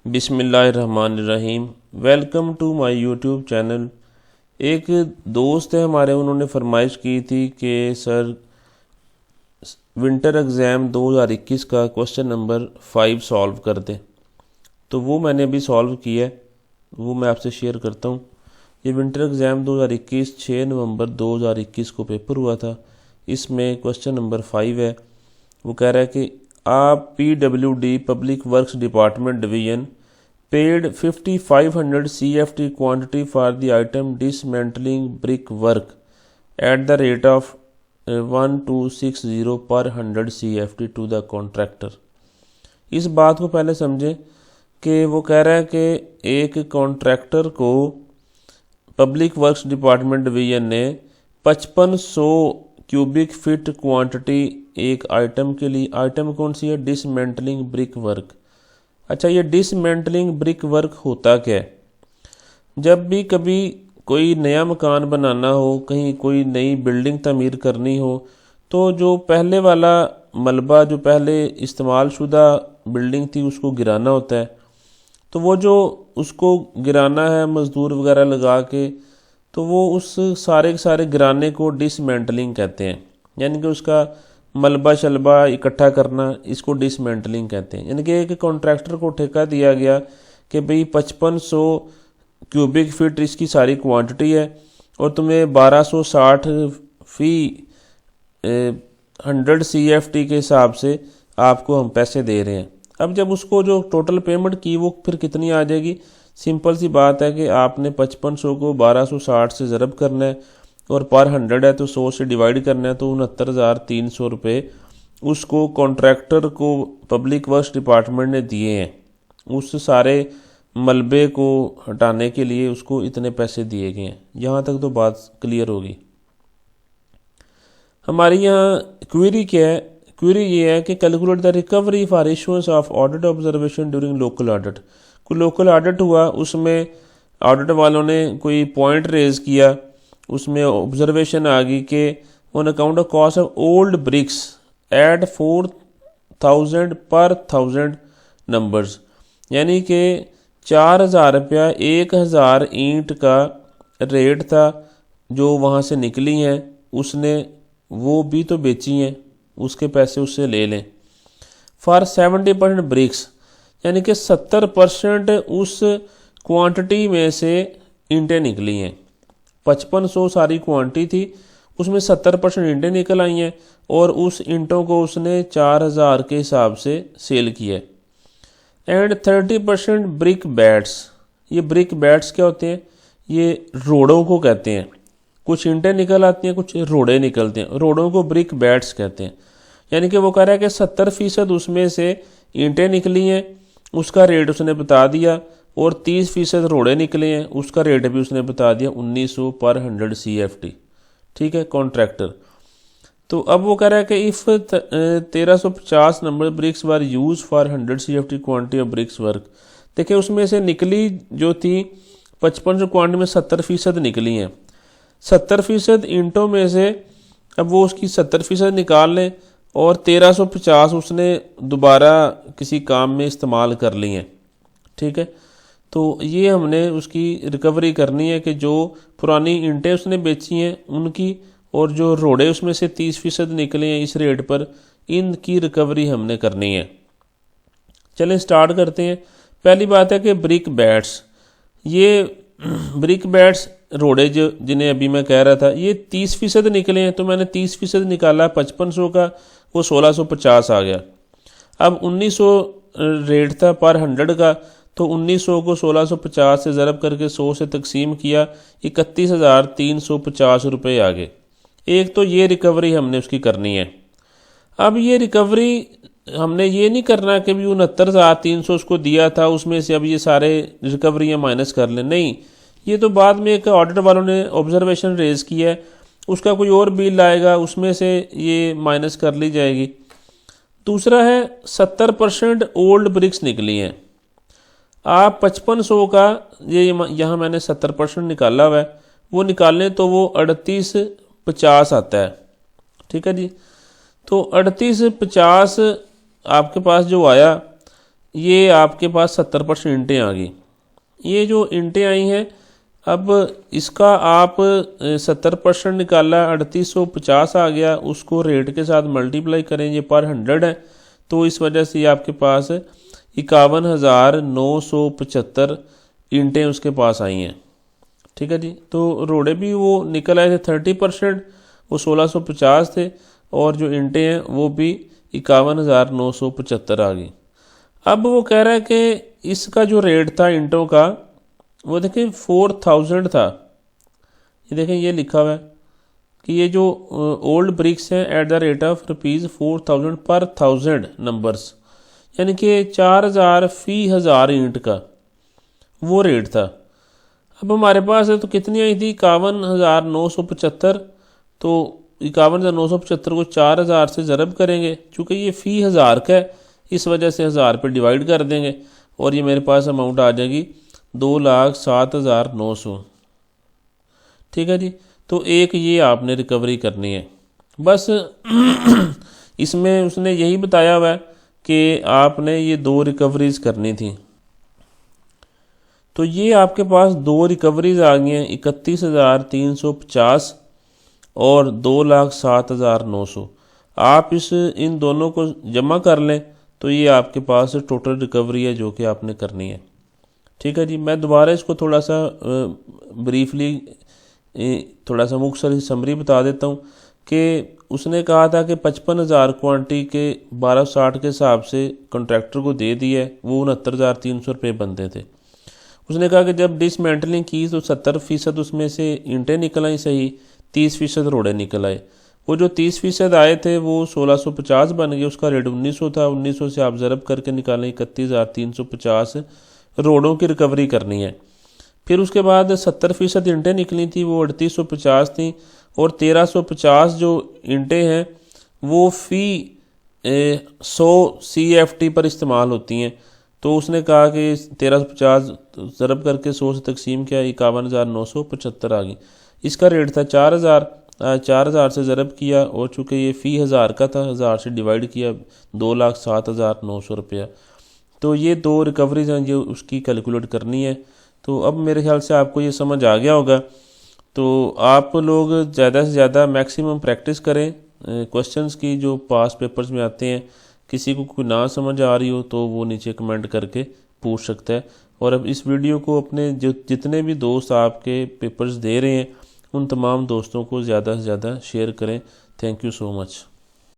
बिस्मिल्लाहिर्रहमानिर्रहीम। Welcome to my YouTube channel. एक दोस्त है हमारे, उन्होंने फरमाइश की थी कि सर विंटर एग्ज़ाम 2021 का क्वेश्चन नंबर 5 सॉल्व कर दें। तो वो मैंने अभी सॉल्व किया है, वो मैं आपसे शेयर करता हूँ। ये विंटर एग्ज़ाम 2021 6 नवंबर 2021 को पेपर हुआ था। इसमें क्वेश्चन नंबर 5 है। वो कह रहा है कि आप PWD public works department division paid 5500 CFT quantity for the item dismantling brick work at the rate of 1260 पर 100 CFT टू द कॉन्ट्रैक्टर। इस बात को पहले समझें कि वो कह रहा है कि एक कॉन्ट्रैक्टर को पब्लिक वर्क्स डिपार्टमेंट डिवीजन ने 5500 क्यूबिक फिट क्वांटिटी एक आइटम के लिए, आइटम कौन सी है, डिसमेंटलिंग ब्रिक वर्क। अच्छा, ये डिसमेंटलिंग ब्रिक वर्क होता क्या है? जब भी कभी कोई नया मकान बनाना हो, कहीं कोई नई बिल्डिंग तमीर करनी हो, तो जो पहले वाला मलबा, जो पहले इस्तेमाल शुदा बिल्डिंग थी, उसको गिराना होता है। तो वो जो उसको गिराना है मज़दूर वगैरह लगा के, तो वो उस सारे के सारे गिराने को डिसमेंटलिंग कहते हैं। यानी कि उसका मलबा शलबा इकट्ठा करना, इसको डिसमेंटलिंग कहते हैं। यानी कि एक कॉन्ट्रैक्टर को ठेका दिया गया कि भाई 5500 क्यूबिक फीट इसकी सारी क्वांटिटी है और तुम्हें 1260 फी 100 CFT के हिसाब से आपको हम पैसे दे रहे हैं। अब जब उसको जो टोटल पेमेंट की वो फिर कितनी आ जाएगी? सिंपल सी बात है कि आपने 5500 को 1260 से ज़रब करना है और पर 100 है तो 100 से डिवाइड करना है, तो 69,300 रुपये उसको कॉन्ट्रैक्टर को पब्लिक वर्क्स डिपार्टमेंट ने दिए हैं। उस सारे मलबे को हटाने के लिए उसको इतने पैसे दिए गए हैं। यहाँ तक तो बात क्लियर होगी। हमारी यहाँ क्वेरी क्या है? क्वेरी ये है कि calculate the recovery for issuance of audit observation during local audit. कोई लोकल ऑडिट हुआ, उसमें ऑडिट वालों ने कोई पॉइंट रेज किया, उसमें ऑब्जर्वेशन आ गई कि on account of cost of old bricks at 4000 पर 1000 नंबर्स, यानी कि 4000 रुपया 1000 ईंट का रेट था जो वहाँ से निकली हैं, उसने वो भी तो बेची हैं, उसके पैसे उससे ले लें। फॉर 70% ब्रिक्स, यानी कि 70% उस क्वांटिटी में से ईंटें निकली हैं। 5500 सारी क्वांटिटी थी, उसमें 70% ईंटें निकल आई हैं और उस ईंटों को उसने 4000 के हिसाब से सेल किया। And 30% brick bats. ये ब्रिक बैट्स क्या होते हैं? ये रोड़ों को कहते हैं। कुछ ईंटें निकल आती हैं, कुछ रोड़े निकलते हैं, रोड़ों को ब्रिक बैट्स कहते हैं। यानी कि वो कह रहा है कि 70% उसमें से ईंटें निकली हैं, उसका रेट उसने बता दिया, और 30% रोड़े निकले हैं, उसका रेट भी उसने बता दिया 1900 पर 100 CFT। ठीक है, कॉन्ट्रैक्टर। तो अब वो कह रहा है कि if 1350 number bricks were use for 100 CFT quantity of bricks work. देखिए, उसमें से निकली जो थी 5500 क्वांटिटी में 70% निकली हैं। 70% ईंटों में से अब वो उसकी 70% निकाल लें और 1350 उसने दोबारा किसी काम में इस्तेमाल कर ली हैं। ठीक है, तो ये हमने उसकी रिकवरी करनी है कि जो पुरानी ईंटें उसने बेची हैं उनकी, और जो रोड़े उसमें से 30% निकले हैं इस रेट पर, इनकी रिकवरी हमने करनी है। चलें स्टार्ट करते हैं। पहली बात है कि ब्रिक बैट्स, ये ब्रिक बैट्स रोड़े जो जिन्हें अभी मैं कह रहा था, ये 30% निकले हैं, तो मैंने 30% निकाला 5500 का, वो 1650 आ गया। अब 1900 रेट था पर 100 का, तो 1900 को 1650 से ज़रब करके 100 से तकसीम किया, 31,350 रुपये आ गए। एक तो ये रिकवरी हमने उसकी करनी है। अब ये रिकवरी हमने ये नहीं करना कि भी 69,300 उसको दिया था, उसमें से अब ये सारे रिकवरियाँ माइनस कर लें। नहीं, ये तो बाद में एक ऑडिटर वालों ने ऑब्जर्वेशन रेज किया है, उसका कोई और बिल आएगा, उसमें से ये माइनस कर ली जाएगी। दूसरा है 70% ओल्ड ब्रिक्स निकली हैं। आप 5500 का ये यहाँ मैंने 70% निकाला हुआ है, वो निकालें तो वो 3850 आता है। ठीक है जी, तो 3850 आपके पास जो आया, ये आपके पास 70% इंटें आ गई। ये जो इंटें आई हैं, अब इसका आप 70% निकाला, 3850 आ गया, उसको रेट के साथ मल्टीप्लाई करें, ये पर 100 है, तो इस वजह से ये आपके पास 51,975 इंटें उसके पास आई हैं। ठीक है जी। तो रोड़े भी वो निकल आए थे 30%, वो 1650 थे, और जो इंटें हैं वो भी 51,975 आ गई। अब वो कह रहा है कि इसका जो रेट था इंटों का, वो देखें 4000 था। ये देखें, ये लिखा हुआ है कि ये जो ओल्ड ब्रिक्स हैं एट द रेट ऑफ ₹4000 पर 1000 नंबर्स, यानी कि 4000 फी 1000 ईंट का वो रेट था। अब हमारे पास है तो कितनी आई थी, 51,975। तो 51,975 को 4000 से ज़रब करेंगे, चूँकि ये फ़ी 1000 का है, इस वजह से 1000 पे डिवाइड कर देंगे, और ये मेरे पास अमाउंट आ जाएगी 2,07,900। ठीक है जी। तो एक ये आपने रिकवरी करनी है बस। इसमें उसने यही बताया हुआ है कि आपने ये 2 रिकवरीज करनी थी। तो ये आपके पास 2 रिकवरीज आ गई हैं, 31,350 और 2,07,900। आप इन दोनों को जमा कर लें तो ये आपके पास टोटल रिकवरी है जो कि आपने करनी है। ठीक है जी। मैं दोबारा इसको थोड़ा सा ब्रीफली थोड़ा सा मुख्तसर समरी बता देता हूँ कि उसने कहा था कि 55,000 क्वांटिटी के 1260 के हिसाब से कॉन्ट्रैक्टर को दे दिया है, वो 69,300 रुपये बनते थे। उसने कहा कि जब डिसमेंटलिंग की तो 70% उसमें से ईंटें निकल आई सही, 30% रोड़े निकल आए। वो जो 30% आए थे वो 1650 बन गए, उसका रेट 1900 था। 1900 से आप ज़रब करके निकालें 31,350 रोड़ों की रिकवरी करनी है। फिर उसके बाद 70% ईंटें निकली थी, वो 3850 थी, और 1350 जो ईंटें हैं वो फ़ी 100 CFT पर इस्तेमाल होती हैं। तो उसने कहा कि 1350 ज़रब करके 100 से तकसीम किया, 51,975 आ गई। इसका रेट था 4000, 4000 से ज़रब किया, और चूँकि ये फ़ी 1000 का था, 1000 से डिवाइड किया, 2,07,900 रुपया। तो ये 2 रिकवरीज हैं जो उसकी कैलकुलेट करनी है। तो अब मेरे ख्याल से आपको ये समझ आ गया होगा। तो आप लोग ज़्यादा से ज़्यादा मैक्सिमम प्रैक्टिस करें क्वेश्चंस की जो पास पेपर्स में आते हैं। किसी को कोई ना समझ आ रही हो तो वो नीचे कमेंट करके पूछ सकता है। और अब इस वीडियो को अपने जितने भी दोस्त आपके पेपर्स दे रहे हैं उन तमाम दोस्तों को ज़्यादा से ज़्यादा शेयर करें। Thank you so much.